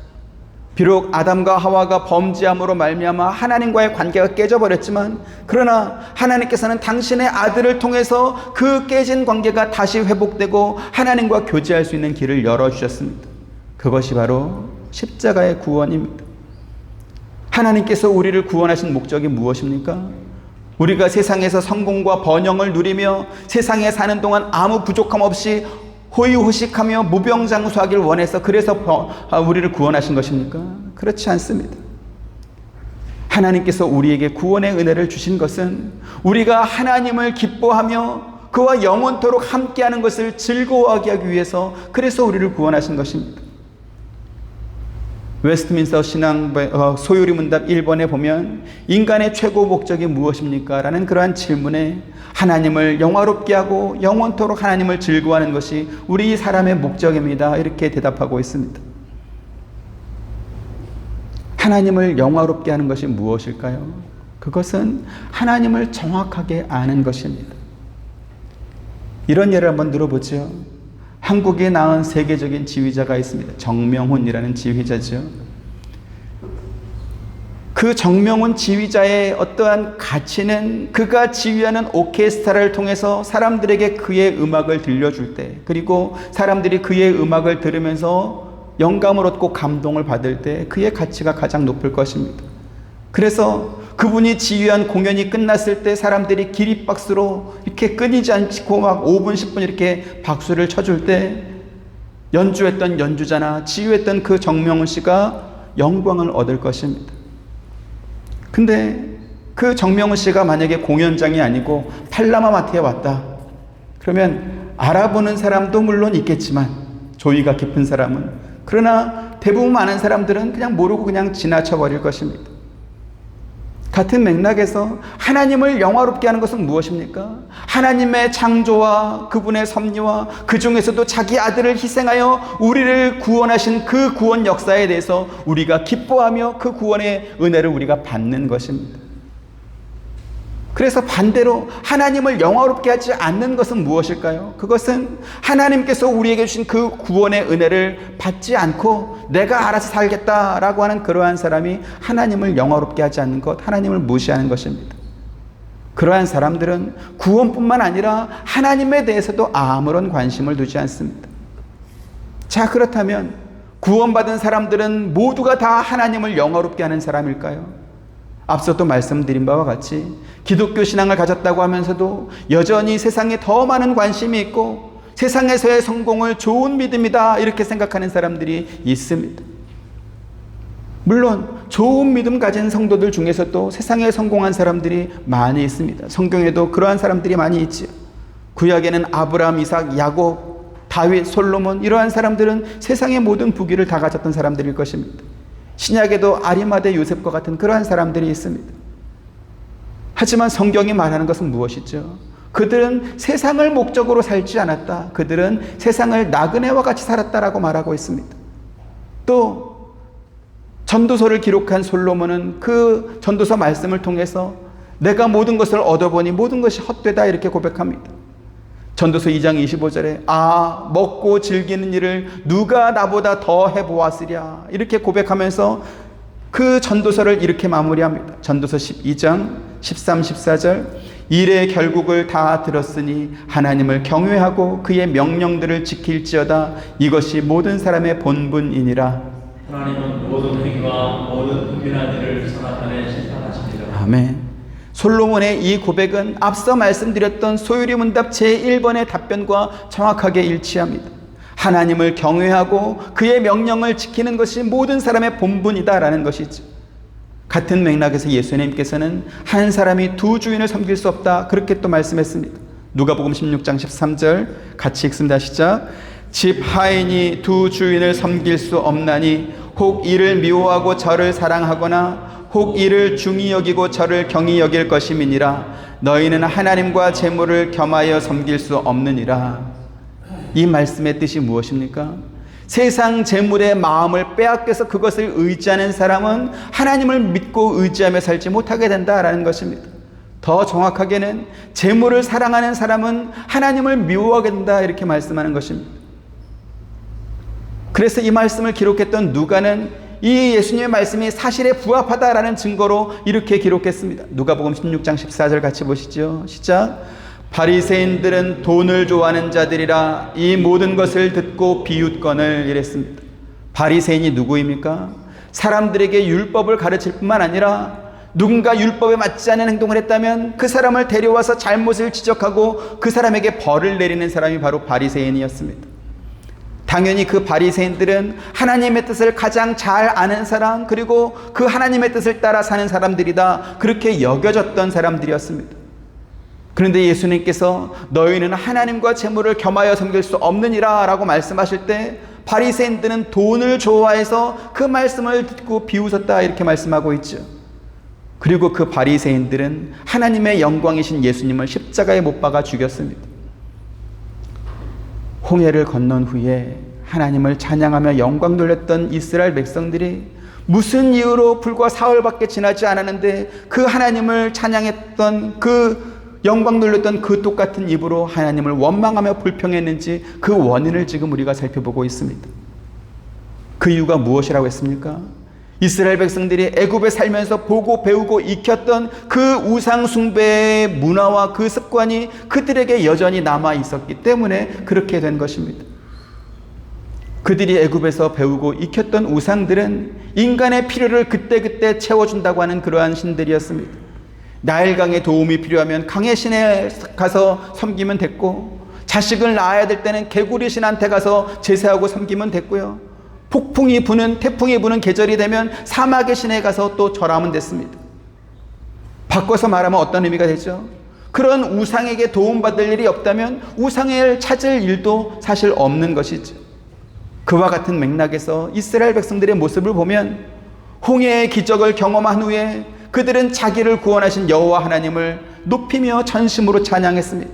비록 아담과 하와가 범죄함으로 말미암아 하나님과의 관계가 깨져버렸지만, 그러나 하나님께서는 당신의 아들을 통해서 그 깨진 관계가 다시 회복되고 하나님과 교제할 수 있는 길을 열어주셨습니다. 그것이 바로 십자가의 구원입니다. 하나님께서 우리를 구원하신 목적이 무엇입니까? 우리가 세상에서 성공과 번영을 누리며 세상에 사는 동안 아무 부족함 없이 호의호식하며 무병장수하길 원해서 그래서 우리를 구원하신 것입니까? 그렇지 않습니다. 하나님께서 우리에게 구원의 은혜를 주신 것은 우리가 하나님을 기뻐하며 그와 영원토록 함께하는 것을 즐거워하게 하기 위해서, 그래서 우리를 구원하신 것입니다. 웨스트민스터 신앙 소요리 문답 1번에 보면 인간의 최고 목적이 무엇입니까? 라는 그러한 질문에 하나님을 영화롭게 하고 영원토록 하나님을 즐거워하는 것이 우리 사람의 목적입니다, 이렇게 대답하고 있습니다. 하나님을 영화롭게 하는 것이 무엇일까요? 그것은 하나님을 정확하게 아는 것입니다. 이런 예를 한번 들어보죠. 한국에 낳은 세계적인 지휘자가 있습니다. 정명훈이라는 지휘자죠. 그 정명훈 지휘자의 어떠한 가치는 그가 지휘하는 오케스트라를 통해서 사람들에게 그의 음악을 들려줄 때, 그리고 사람들이 그의 음악을 들으면서 영감을 얻고 감동을 받을 때 그의 가치가 가장 높을 것입니다. 그래서 그분이 지휘한 공연이 끝났을 때 사람들이 기립박수로 이렇게 끊이지 않고 막 5분, 10분 이렇게 박수를 쳐줄 때 연주했던 연주자나 지휘했던 그 정명훈 씨가 영광을 얻을 것입니다. 근데 그 정명훈 씨가 만약에 공연장이 아니고 팔라마마트에 왔다. 그러면 알아보는 사람도 물론 있겠지만, 조의가 깊은 사람은, 그러나 대부분 많은 사람들은 그냥 모르고 그냥 지나쳐 버릴 것입니다. 같은 맥락에서 하나님을 영화롭게 하는 것은 무엇입니까? 하나님의 창조와 그분의 섭리와 그 중에서도 자기 아들을 희생하여 우리를 구원하신 그 구원 역사에 대해서 우리가 기뻐하며 그 구원의 은혜를 우리가 받는 것입니다. 그래서 반대로 하나님을 영화롭게 하지 않는 것은 무엇일까요? 그것은 하나님께서 우리에게 주신 그 구원의 은혜를 받지 않고 내가 알아서 살겠다라고 하는 그러한 사람이 하나님을 영화롭게 하지 않는 것, 하나님을 무시하는 것입니다. 그러한 사람들은 구원뿐만 아니라 하나님에 대해서도 아무런 관심을 두지 않습니다. 자, 그렇다면 구원받은 사람들은 모두가 다 하나님을 영화롭게 하는 사람일까요? 앞서도 말씀드린 바와 같이 기독교 신앙을 가졌다고 하면서도 여전히 세상에 더 많은 관심이 있고 세상에서의 성공을 좋은 믿음이다 이렇게 생각하는 사람들이 있습니다. 물론 좋은 믿음 가진 성도들 중에서도 세상에 성공한 사람들이 많이 있습니다. 성경에도 그러한 사람들이 많이 있지요. 구약에는 아브라함, 이삭, 야곱, 다윗, 솔로몬, 이러한 사람들은 세상의 모든 부귀를 다 가졌던 사람들일 것입니다. 신약에도 아리마대 요셉과 같은 그러한 사람들이 있습니다. 하지만 성경이 말하는 것은 무엇이죠? 그들은 세상을 목적으로 살지 않았다. 그들은 세상을 나그네와 같이 살았다라고 말하고 있습니다. 또 전도서를 기록한 솔로몬은 그 전도서 말씀을 통해서 내가 모든 것을 얻어보니 모든 것이 헛되다 이렇게 고백합니다. 전도서 2장 25절에 먹고 즐기는 일을 누가 나보다 더 해보았으랴 이렇게 고백하면서 그 전도서를 이렇게 마무리합니다. 전도서 12장 13, 14절 일의 결국을 다 들었으니 하나님을 경외하고 그의 명령들을 지킬지어다 이것이 모든 사람의 본분이니라. 하나님은 모든 행위와 모든 은밀한 일을 선악간에 심판하십니다. 아멘. 솔로몬의 이 고백은 앞서 말씀드렸던 소유리 문답 제1번의 답변과 정확하게 일치합니다. 하나님을 경외하고 그의 명령을 지키는 것이 모든 사람의 본분이다라는 것이죠. 같은 맥락에서 예수님께서는 한 사람이 두 주인을 섬길 수 없다 그렇게 또 말씀했습니다. 누가복음 16장 13절 같이 읽습니다. 시작. 집 하인이 두 주인을 섬길 수 없나니 혹 이를 미워하고 저를 사랑하거나 혹 이를 중히 여기고 저를 경히 여길 것임이니라. 너희는 하나님과 재물을 겸하여 섬길 수 없느니라. 이 말씀의 뜻이 무엇입니까? 세상 재물의 마음을 빼앗겨서 그것을 의지하는 사람은 하나님을 믿고 의지하며 살지 못하게 된다라는 것입니다. 더 정확하게는 재물을 사랑하는 사람은 하나님을 미워하게 된다 이렇게 말씀하는 것입니다. 그래서 이 말씀을 기록했던 누가는 이 예수님의 말씀이 사실에 부합하다라는 증거로 이렇게 기록했습니다. 누가복음 16장 14절 같이 보시죠. 시작. 바리새인들은 돈을 좋아하는 자들이라 이 모든 것을 듣고 비웃거늘 이랬습니다. 바리새인이 누구입니까? 사람들에게 율법을 가르칠 뿐만 아니라 누군가 율법에 맞지 않는 행동을 했다면 그 사람을 데려와서 잘못을 지적하고 그 사람에게 벌을 내리는 사람이 바로 바리새인이었습니다. 당연히 그 바리새인들은 하나님의 뜻을 가장 잘 아는 사람, 그리고 그 하나님의 뜻을 따라 사는 사람들이다 그렇게 여겨졌던 사람들이었습니다. 그런데 예수님께서 너희는 하나님과 재물을 겸하여 섬길 수 없느니라 라고 말씀하실 때 바리새인들은 돈을 좋아해서 그 말씀을 듣고 비웃었다 이렇게 말씀하고 있죠. 그리고 그 바리새인들은 하나님의 영광이신 예수님을 십자가에 못 박아 죽였습니다. 홍해를 건넌 후에 하나님을 찬양하며 영광 돌렸던 이스라엘 백성들이 무슨 이유로 불과 사흘밖에 지나지 않았는데 그 하나님을 찬양했던 그 영광 돌렸던 그 똑같은 입으로 하나님을 원망하며 불평했는지 그 원인을 지금 우리가 살펴보고 있습니다. 그 이유가 무엇이라고 했습니까? 이스라엘 백성들이 애굽에 살면서 보고 배우고 익혔던 그 우상 숭배의 문화와 그 습관이 그들에게 여전히 남아 있었기 때문에 그렇게 된 것입니다. 그들이 애굽에서 배우고 익혔던 우상들은 인간의 필요를 그때그때 채워준다고 하는 그러한 신들이었습니다. 나일강의 도움이 필요하면 강의 신에 가서 섬기면 됐고, 자식을 낳아야 될 때는 개구리 신한테 가서 제사하고 섬기면 됐고요. 폭풍이 부는, 태풍이 부는 계절이 되면 사막의 신에 가서 또 절하면 됐습니다. 바꿔서 말하면 어떤 의미가 되죠? 그런 우상에게 도움받을 일이 없다면 우상을 찾을 일도 사실 없는 것이죠. 그와 같은 맥락에서 이스라엘 백성들의 모습을 보면 홍해의 기적을 경험한 후에 그들은 자기를 구원하신 여호와 하나님을 높이며 전심으로 찬양했습니다.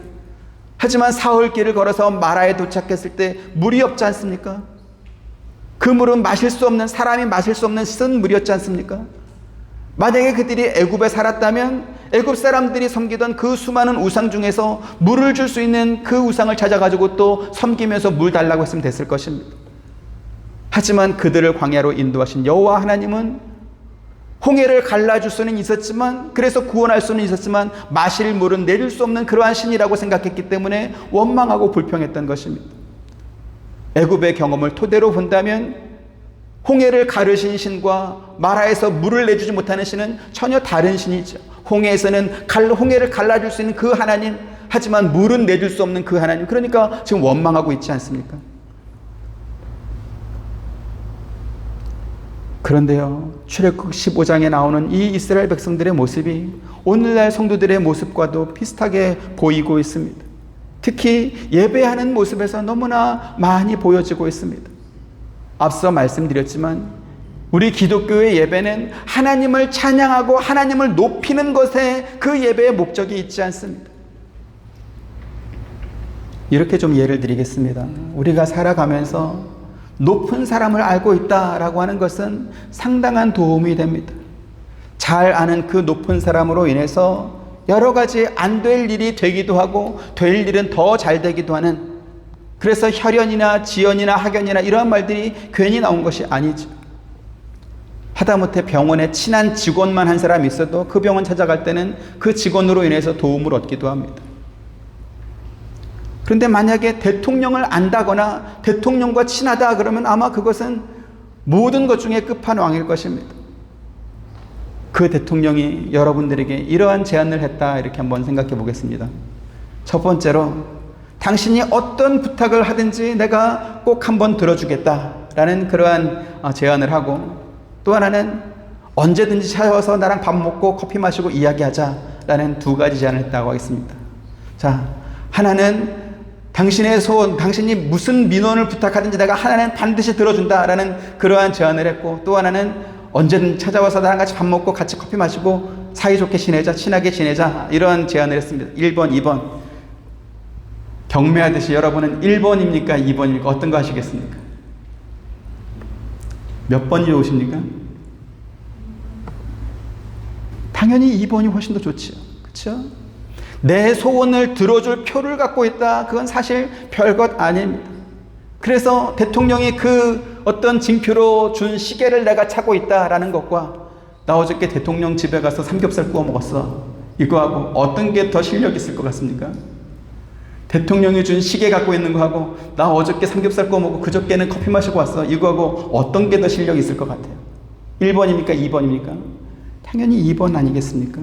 하지만 사흘길을 걸어서 마라에 도착했을 때 물이 없지 않습니까? 그 물은 마실 수 없는, 사람이 마실 수 없는 쓴 물이었지 않습니까? 만약에 그들이 애굽에 살았다면 애굽 사람들이 섬기던 그 수많은 우상 중에서 물을 줄 수 있는 그 우상을 찾아가지고 또 섬기면서 물 달라고 했으면 됐을 것입니다. 하지만 그들을 광야로 인도하신 여호와 하나님은 홍해를 갈라줄 수는 있었지만, 그래서 구원할 수는 있었지만 마실 물은 내릴 수 없는 그러한 신이라고 생각했기 때문에 원망하고 불평했던 것입니다. 애굽의 경험을 토대로 본다면 홍해를 가르신 신과 마라에서 물을 내주지 못하는 신은 전혀 다른 신이죠. 홍해에서는 홍해를 갈라줄 수 있는 그 하나님, 하지만 물은 내줄 수 없는 그 하나님. 그러니까 지금 원망하고 있지 않습니까? 그런데요, 출애굽 15장에 나오는 이 이스라엘 백성들의 모습이 오늘날 성도들의 모습과도 비슷하게 보이고 있습니다. 특히 예배하는 모습에서 너무나 많이 보여지고 있습니다. 앞서 말씀드렸지만 우리 기독교의 예배는 하나님을 찬양하고 하나님을 높이는 것에 그 예배의 목적이 있지 않습니다. 이렇게 좀 예를 드리겠습니다. 우리가 살아가면서 높은 사람을 알고 있다라고 하는 것은 상당한 도움이 됩니다. 잘 아는 그 높은 사람으로 인해서 여러 가지 안 될 일이 되기도 하고 될 일은 더 잘 되기도 하는, 그래서 혈연이나 지연이나 학연이나 이러한 말들이 괜히 나온 것이 아니죠. 하다못해 병원에 친한 직원만 한 사람이 있어도 그 병원 찾아갈 때는 그 직원으로 인해서 도움을 얻기도 합니다. 그런데 만약에 대통령을 안다거나 대통령과 친하다 그러면 아마 그것은 모든 것 중에 끝판왕일 것입니다. 그 대통령이 여러분들에게 이러한 제안을 했다, 이렇게 한번 생각해 보겠습니다. 첫 번째로, 당신이 어떤 부탁을 하든지 내가 꼭 한번 들어주겠다라는 그러한 제안을 하고, 또 하나는 언제든지 찾아와서 나랑 밥 먹고 커피 마시고 이야기하자라는 두 가지 제안을 했다고 하겠습니다. 자, 하나는 당신의 소원, 당신이 무슨 민원을 부탁하든지 내가 하나는 반드시 들어준다라는 그러한 제안을 했고, 또 하나는 언제든 찾아와서 나랑 같이 밥 먹고 같이 커피 마시고 사이좋게 지내자, 친하게 지내자, 이런 제안을 했습니다. 1번, 2번. 경매하듯이 여러분은 1번입니까? 2번입니까? 어떤 거 하시겠습니까? 몇 번이 좋으십니까? 당연히 2번이 훨씬 더 좋지요. 그렇죠? 내 소원을 들어줄 표를 갖고 있다. 그건 사실 별것 아닙니다. 그래서 대통령이 그 어떤 징표로 준 시계를 내가 차고 있다라는 것과 나 어저께 대통령 집에 가서 삼겹살 구워 먹었어, 이거하고 어떤 게 더 실력 있을 것 같습니까? 대통령이 준 시계 갖고 있는 거하고 나 어저께 삼겹살 구워 먹고 그저께는 커피 마시고 왔어, 이거하고 어떤 게 더 실력 있을 것 같아요? 1번입니까? 2번입니까? 당연히 2번 아니겠습니까?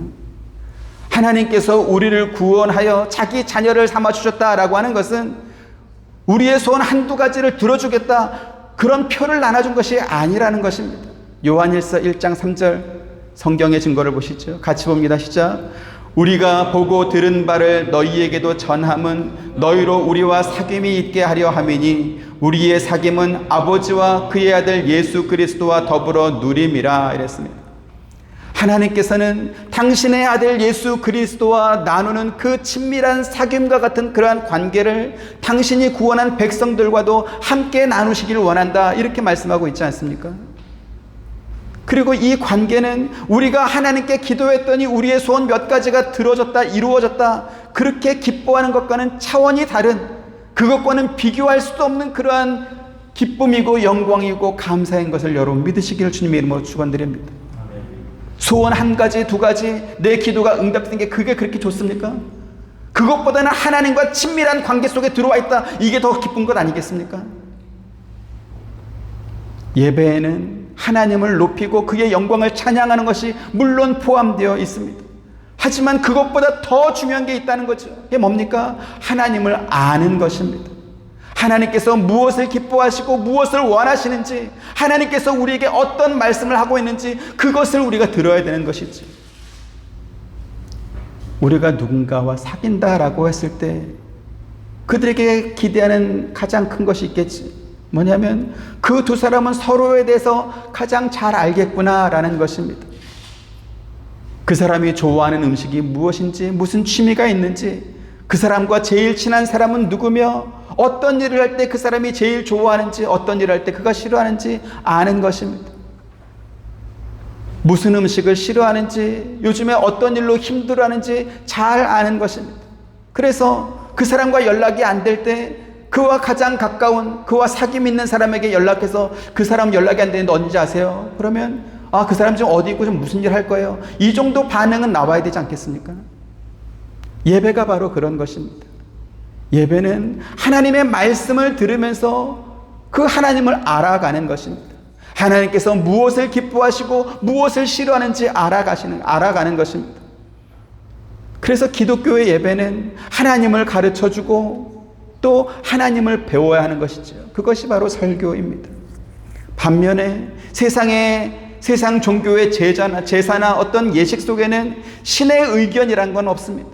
하나님께서 우리를 구원하여 자기 자녀를 삼아주셨다라고 하는 것은 우리의 소원 한두 가지를 들어주겠다, 그런 표를 나눠준 것이 아니라는 것입니다. 요한일서 1장 3절 성경의 증거를 보시죠. 같이 봅니다. 시작. 우리가 보고 들은 바를 너희에게도 전함은 너희로 우리와 사귐이 있게 하려 함이니 우리의 사귐은 아버지와 그의 아들 예수 그리스도와 더불어 누림이라, 이랬습니다. 하나님께서는 당신의 아들 예수 그리스도와 나누는 그 친밀한 사귐과 같은 그러한 관계를 당신이 구원한 백성들과도 함께 나누시길 원한다, 이렇게 말씀하고 있지 않습니까? 그리고 이 관계는 우리가 하나님께 기도했더니 우리의 소원 몇 가지가 들어졌다, 이루어졌다, 그렇게 기뻐하는 것과는 차원이 다른, 그것과는 비교할 수도 없는 그러한 기쁨이고 영광이고 감사인 것을 여러분 믿으시기를 주님의 이름으로 축원드립니다. 소원 한 가지, 두 가지, 내 기도가 응답된 게 그게 그렇게 좋습니까? 그것보다는 하나님과 친밀한 관계 속에 들어와 있다, 이게 더 기쁜 것 아니겠습니까? 예배에는 하나님을 높이고 그의 영광을 찬양하는 것이 물론 포함되어 있습니다. 하지만 그것보다 더 중요한 게 있다는 거죠. 그게 뭡니까? 하나님을 아는 것입니다. 하나님께서 무엇을 기뻐하시고 무엇을 원하시는지, 하나님께서 우리에게 어떤 말씀을 하고 있는지 그것을 우리가 들어야 되는 것이지. 우리가 누군가와 사귄다라고 했을 때 그들에게 기대하는 가장 큰 것이 있겠지. 뭐냐면 그 두 사람은 서로에 대해서 가장 잘 알겠구나라는 것입니다. 그 사람이 좋아하는 음식이 무엇인지, 무슨 취미가 있는지, 그 사람과 제일 친한 사람은 누구며 어떤 일을 할 때 그 사람이 제일 좋아하는지, 어떤 일을 할 때 그가 싫어하는지 아는 것입니다. 무슨 음식을 싫어하는지, 요즘에 어떤 일로 힘들어하는지 잘 아는 것입니다. 그래서 그 사람과 연락이 안 될 때 그와 가장 가까운, 그와 사귐 있는 사람에게 연락해서 그 사람 연락이 안 되는데 언제 아세요? 그러면 그 사람 지금 어디 있고 좀 무슨 일 할 거예요? 이 정도 반응은 나와야 되지 않겠습니까? 예배가 바로 그런 것입니다. 예배는 하나님의 말씀을 들으면서 그 하나님을 알아가는 것입니다. 하나님께서 무엇을 기뻐하시고 무엇을 싫어하는지 알아가는 것입니다. 그래서 기독교의 예배는 하나님을 가르쳐주고 또 하나님을 배워야 하는 것이죠. 그것이 바로 설교입니다. 반면에 세상 종교의 제사나 어떤 예식 속에는 신의 의견이란 건 없습니다.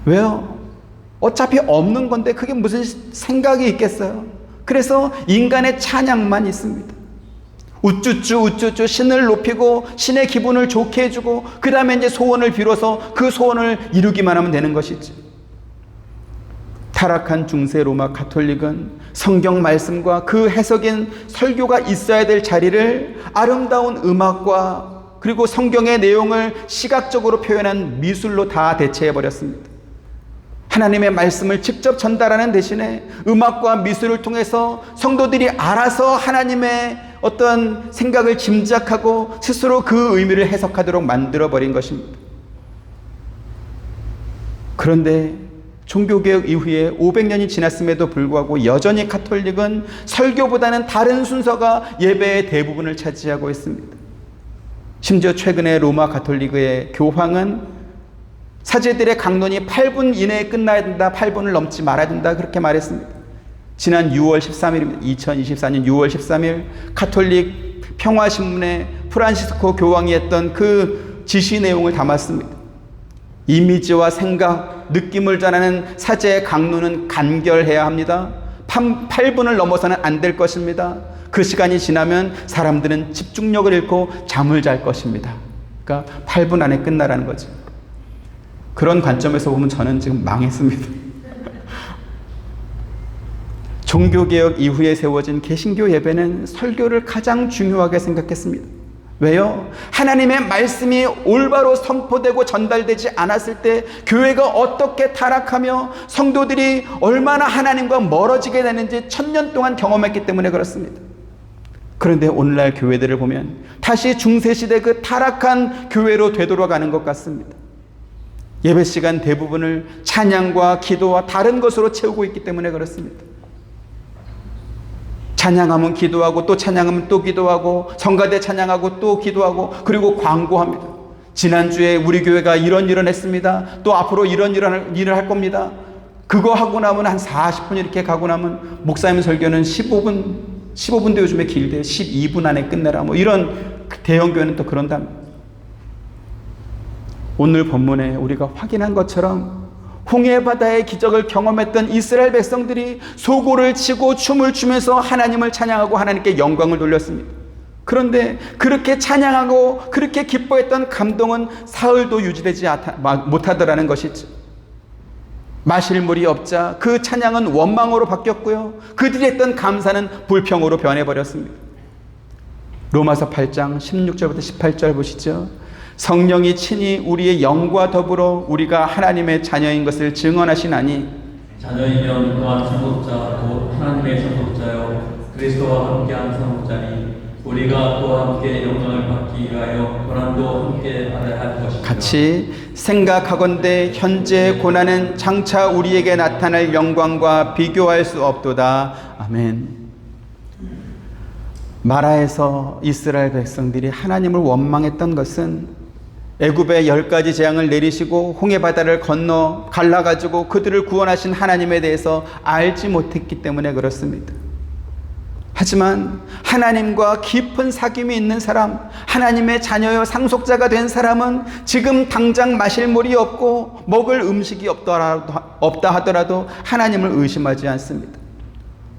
왜요? 어차피 없는 건데 그게 무슨 생각이 있겠어요? 그래서 인간의 찬양만 있습니다. 우쭈쭈 신을 높이고 신의 기분을 좋게 해주고 그 다음에 이제 소원을 빌어서 그 소원을 이루기만 하면 되는 것이지. 타락한 중세 로마 가톨릭은 성경 말씀과 그 해석인 설교가 있어야 될 자리를 아름다운 음악과 그리고 성경의 내용을 시각적으로 표현한 미술로 다 대체해버렸습니다. 하나님의 말씀을 직접 전달하는 대신에 음악과 미술을 통해서 성도들이 알아서 하나님의 어떤 생각을 짐작하고 스스로 그 의미를 해석하도록 만들어버린 것입니다. 그런데 종교개혁 이후에 500년이 지났음에도 불구하고 여전히 가톨릭은 설교보다는 다른 순서가 예배의 대부분을 차지하고 있습니다. 심지어 최근에 로마 가톨릭의 교황은 사제들의 강론이 8분 이내에 끝나야 된다, 8분을 넘지 말아야 된다, 그렇게 말했습니다. 지난 6월 13일입니다. 2024년 6월 13일 가톨릭 평화신문에 프란시스코 교황이 했던 그 지시 내용을 담았습니다. 이미지와 생각, 느낌을 전하는 사제의 강론은 간결해야 합니다. 8분을 넘어서는 안 될 것입니다. 그 시간이 지나면 사람들은 집중력을 잃고 잠을 잘 것입니다. 그러니까 8분 안에 끝나라는 거죠. 그런 관점에서 보면 저는 지금 망했습니다. 종교개혁 이후에 세워진 개신교 예배는 설교를 가장 중요하게 생각했습니다. 왜요? 하나님의 말씀이 올바로 선포되고 전달되지 않았을 때 교회가 어떻게 타락하며 성도들이 얼마나 하나님과 멀어지게 되는지 1000년 동안 경험했기 때문에 그렇습니다. 그런데 오늘날 교회들을 보면 다시 중세시대 그 타락한 교회로 되돌아가는 것 같습니다. 예배 시간 대부분을 찬양과 기도와 다른 것으로 채우고 있기 때문에 그렇습니다. 찬양하면 기도하고 또 찬양하면 또 기도하고 성가대 찬양하고 또 기도하고 그리고 광고합니다. 지난주에 우리 교회가 이런 일을 했습니다. 또 앞으로 이런 일을 할 겁니다. 그거 하고 나면 한 40분 이렇게 가고 나면 목사님 설교는 15분도 요즘에 길대 12분 안에 끝내라 뭐 이런 대형 교회는 또 그런답니다. 오늘 본문에 우리가 확인한 것처럼 홍해 바다의 기적을 경험했던 이스라엘 백성들이 소고를 치고 춤을 추면서 하나님을 찬양하고 하나님께 영광을 돌렸습니다. 그런데 그렇게 찬양하고 그렇게 기뻐했던 감동은 사흘도 유지되지 못하더라는 것이죠. 마실 물이 없자 그 찬양은 원망으로 바뀌었고요. 그들이 했던 감사는 불평으로 변해버렸습니다. 로마서 8장 16절부터 18절 보시죠. 성령이 친히 우리의 영과 더불어 우리가 하나님의 자녀인 것을 증언하시나니 자녀이면 또한 상속자 곧 하나님의 상속자요 그리스도와 함께한 상속자니 우리가 또 함께 영광을 받기 위하여 고난도 함께 받아야 할 것이다. 같이 생각하건대 현재의 고난은 장차 우리에게 나타날 영광과 비교할 수 없도다. 아멘. 마라에서 이스라엘 백성들이 하나님을 원망했던 것은 애굽의 10가지 재앙을 내리시고 홍해 바다를 건너 갈라가지고 그들을 구원하신 하나님에 대해서 알지 못했기 때문에 그렇습니다. 하지만 하나님과 깊은 사귐이 있는 사람, 하나님의 자녀여 상속자가 된 사람은 지금 당장 마실 물이 없고 먹을 음식이 없다 하더라도 하나님을 의심하지 않습니다.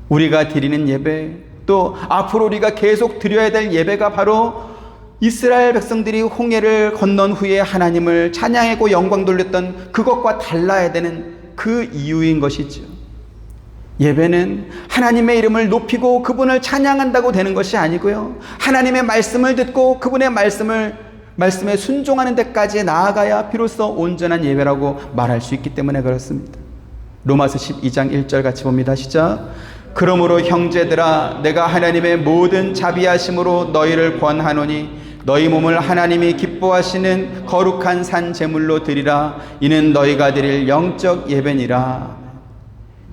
우리가 드리는 예배, 또 앞으로 우리가 계속 드려야 될 예배가 바로 이스라엘 백성들이 홍해를 건넌 후에 하나님을 찬양하고 영광 돌렸던 그것과 달라야 되는 그 이유인 것이죠. 예배는 하나님의 이름을 높이고 그분을 찬양한다고 되는 것이 아니고요. 하나님의 말씀을 듣고 그분의 말씀에 순종하는 데까지 나아가야 비로소 온전한 예배라고 말할 수 있기 때문에 그렇습니다. 로마서 12장 1절 같이 봅니다. 시작. 그러므로 형제들아 내가 하나님의 모든 자비하심으로 너희를 권하노니 너희 몸을 하나님이 기뻐하시는 거룩한 산 제물로 드리라. 이는 너희가 드릴 영적 예배니라.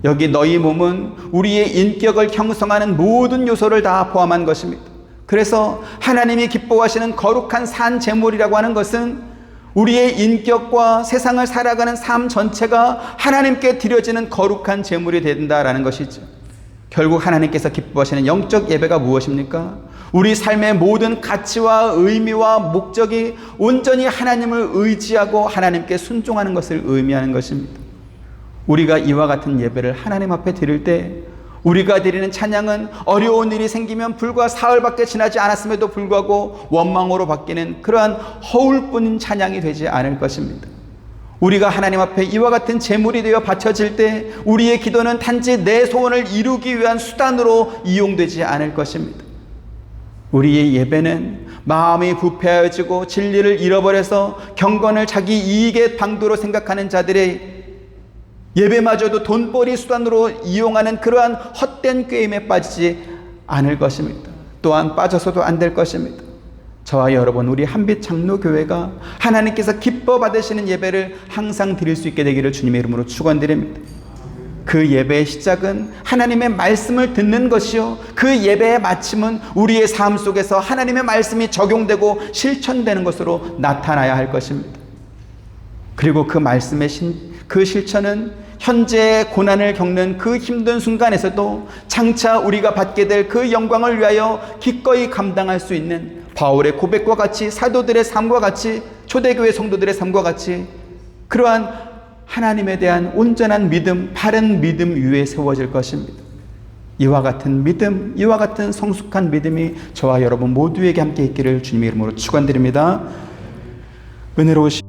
여기 너희 몸은 우리의 인격을 형성하는 모든 요소를 다 포함한 것입니다. 그래서 하나님이 기뻐하시는 거룩한 산 제물이라고 하는 것은 우리의 인격과 세상을 살아가는 삶 전체가 하나님께 드려지는 거룩한 제물이 된다라는 것이죠. 결국 하나님께서 기뻐하시는 영적 예배가 무엇입니까? 우리 삶의 모든 가치와 의미와 목적이 온전히 하나님을 의지하고 하나님께 순종하는 것을 의미하는 것입니다. 우리가 이와 같은 예배를 하나님 앞에 드릴 때 우리가 드리는 찬양은 어려운 일이 생기면 불과 사흘밖에 지나지 않았음에도 불구하고 원망으로 바뀌는 그러한 허울뿐인 찬양이 되지 않을 것입니다. 우리가 하나님 앞에 이와 같은 제물이 되어 바쳐질 때 우리의 기도는 단지 내 소원을 이루기 위한 수단으로 이용되지 않을 것입니다. 우리의 예배는 마음이 부패하여지고 진리를 잃어버려서 경건을 자기 이익의 방도로 생각하는 자들의 예배마저도 돈벌이 수단으로 이용하는 그러한 헛된 꾀임에 빠지지 않을 것입니다. 또한 빠져서도 안 될 것입니다. 저와 여러분, 우리 한빛 장로교회가 하나님께서 기뻐 받으시는 예배를 항상 드릴 수 있게 되기를 주님의 이름으로 축원드립니다. 그 예배의 시작은 하나님의 말씀을 듣는 것이요, 그 예배의 마침은 우리의 삶 속에서 하나님의 말씀이 적용되고 실천되는 것으로 나타나야 할 것입니다. 그리고 그 말씀의 그 실천은 현재의 고난을 겪는 그 힘든 순간에서도 장차 우리가 받게 될 그 영광을 위하여 기꺼이 감당할 수 있는 바울의 고백과 같이, 사도들의 삶과 같이, 초대교회 성도들의 삶과 같이 그러한 하나님에 대한 온전한 믿음, 바른 믿음 위에 세워질 것입니다. 이와 같은 믿음, 이와 같은 성숙한 믿음이 저와 여러분 모두에게 함께 있기를 주님의 이름으로 축원드립니다. 은혜로우신